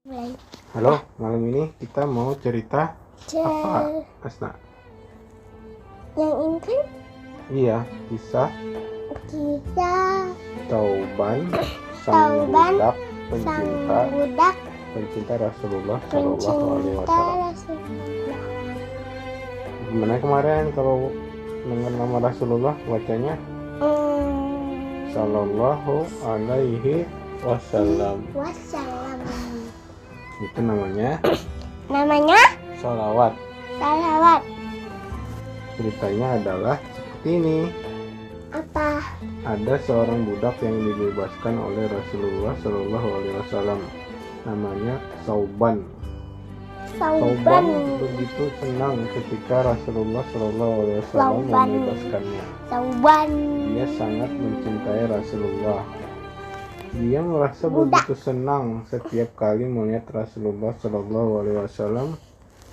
Mulai. Halo, malam ini kita mau cerita apa, Asna? Yang ini kan Iya, kisah kita Tauban, sang Tauban, budak sang pencinta budak pencinta Rasulullah Shallallahu Alaihi pencinta Wasallam. Rasulullah. Gimana kemarin kalau dengan nama Rasulullah bacanya Shallallahu Alaihi Wasallam. Wassalam. Itu namanya Namanya sholawat. salawat. Ceritanya adalah seperti ini. Apa? Ada seorang budak yang dibebaskan oleh Rasulullah Shallallahu Alaihi Wasallam. Namanya Sauban. Sauban begitu senang ketika Rasulullah Shallallahu Alaihi Wasallam Sauban. membebaskannya. Sauban. Dia sangat mencintai Rasulullah. Dia merasa Budak. begitu senang setiap kali melihat Rasulullah Shallallahu Alaihi Wasallam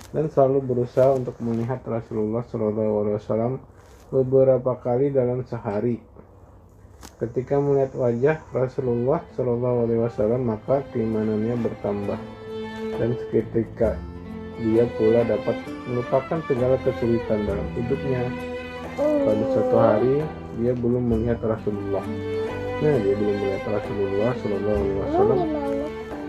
dan selalu berusaha untuk melihat Rasulullah Shallallahu Alaihi Wasallam beberapa kali dalam sehari. Ketika melihat wajah Rasulullah Shallallahu Alaihi Wasallam, maka keimanannya bertambah dan seketika dia pula dapat melupakan segala kesulitan dalam hidupnya. Pada suatu hari dia belum melihat Rasulullah. Dia belum melihat Rasulullah Shallallahu Alaihi Wasallam,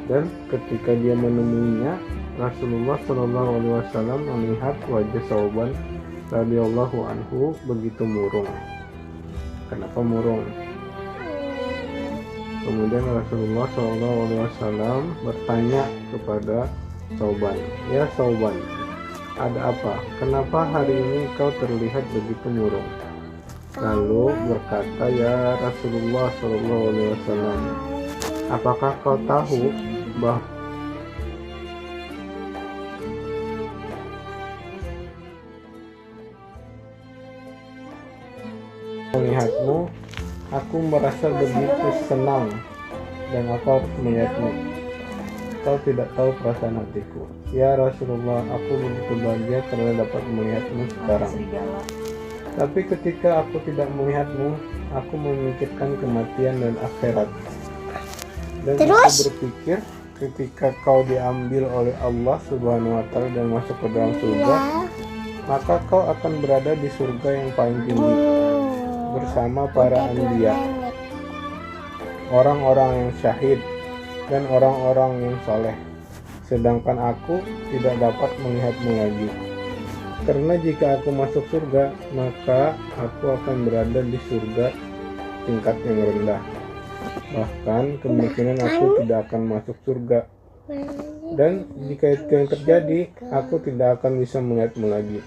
dan ketika dia menemuinya, Rasulullah Shallallahu Alaihi Wasallam melihat wajah Sauban radhiyallahu anhu begitu murung. Kenapa murung? Kemudian Rasulullah Shallallahu Alaihi Wasallam bertanya kepada Sauban, "Ya Sauban, ada apa? Kenapa hari ini kau terlihat begitu murung?" Lalu berkata, "Ya Rasulullah Shallallahu Alaihi Wasallam, apakah kau tahu bahwa melihatmu, aku merasa begitu senang dan aku harus melihatmu. Kau tidak tahu perasaan hatiku. Ya Rasulullah, aku begitu bahagia karena dapat melihatmu sekarang. Tapi ketika aku tidak melihatmu, aku memikirkan kematian dan akhirat. Dan aku berpikir ketika kau diambil oleh Allah Subhanahu wa Ta'ala dan masuk ke dalam surga, maka kau akan berada di surga yang paling tinggi bersama para anbiya, orang-orang yang syahid dan orang-orang yang saleh. Sedangkan aku tidak dapat melihatmu lagi. Karena jika aku masuk surga, maka aku akan berada di surga tingkat yang rendah. Bahkan kemungkinan aku tidak akan masuk surga. Dan jika itu yang terjadi, aku tidak akan bisa melihatmu lagi."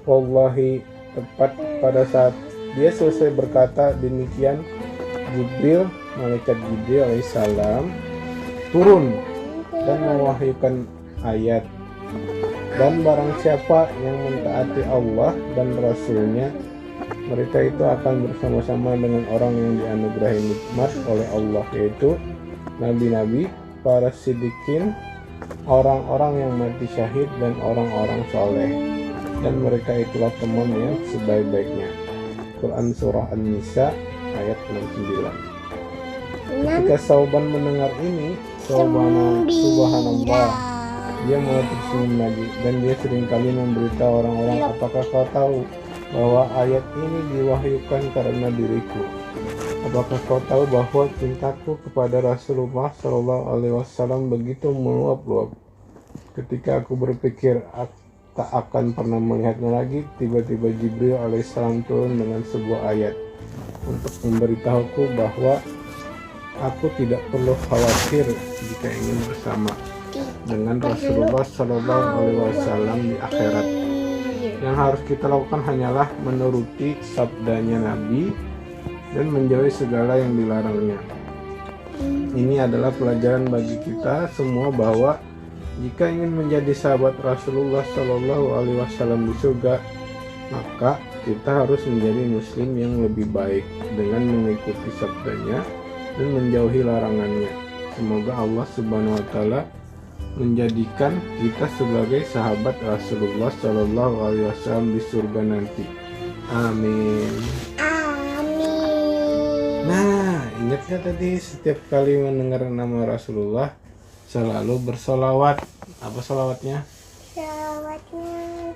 Wallahi, tepat pada saat dia selesai berkata demikian, malaikat Jibril alaihissalam turun dan mewahyukan ayat. Dan barang siapa yang mentaati Allah dan Rasulnya, mereka itu akan bersama-sama dengan orang yang dianugerahi nikmat oleh Allah, yaitu nabi-nabi, para siddiqin, orang-orang yang mati syahid, dan orang-orang soleh. Dan mereka itulah teman yang sebaik-baiknya. Quran Surah An-Nisa ayat 69. Ketika Sauban mendengar ini, subhanallah, dia mulai tersenyum lagi, dan dia seringkali memberitahu orang-orang, "Apakah kau tahu bahwa ayat ini diwahyukan karena diriku? Apakah kau tahu bahwa cintaku kepada Rasulullah Shallallahu Alaihi Wasallam begitu meluap-luap? Ketika aku berpikir tak akan pernah melihatnya lagi, tiba-tiba Jibril alaihissalam turun dengan sebuah ayat untuk memberitahuku bahwa aku tidak perlu khawatir jika ingin bersama dengan Rasulullah Shallallahu Alaihi Wasallam di akhirat. Yang harus kita lakukan hanyalah menuruti sabdanya Nabi dan menjauhi segala yang dilarangnya." Ini adalah pelajaran bagi kita semua bahwa jika ingin menjadi sahabat Rasulullah Shallallahu Alaihi Wasallam di surga, maka kita harus menjadi muslim yang lebih baik dengan mengikuti sabdanya dan menjauhi larangannya. Semoga Allah Subhanahu Wa Ta'ala menjadikan kita sebagai sahabat Rasulullah Shallallahu Alaihi Wasallam di surga nanti. Amin. Amin. Nah, ingat gak tadi setiap kali mendengar nama Rasulullah selalu bersolawat. Apa solawatnya? Salawatnya.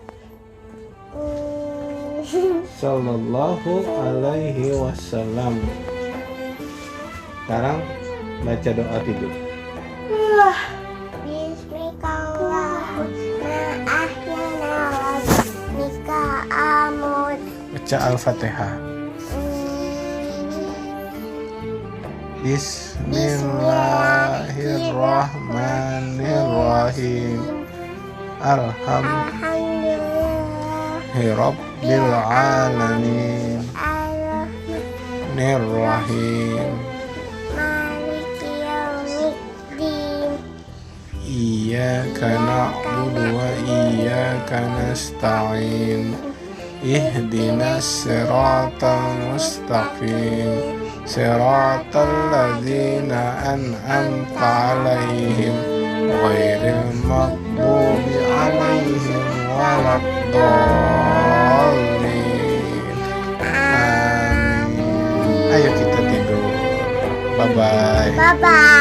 Sallallahu alaihi wasallam. Sekarang baca doa tidur. Bismillahirrahmanirrahim. Ahyana wa bismika amut. Baca Al-Fatihah. Bismillahirrahmanirrahim. Alhamdulillahi rabbil alamin. Ar-Rahmanir-Rahim. Maliki yaumiddin. Iyyaka na'budu wa iyyaka nasta'in. Ihdinas siratal mustaqim. Siratal ladzina an'amta 'alaihim ghairil maghdubi 'alaihim waladdallin. Amin. Ayo kita tidur. Bye bye. Bye bye.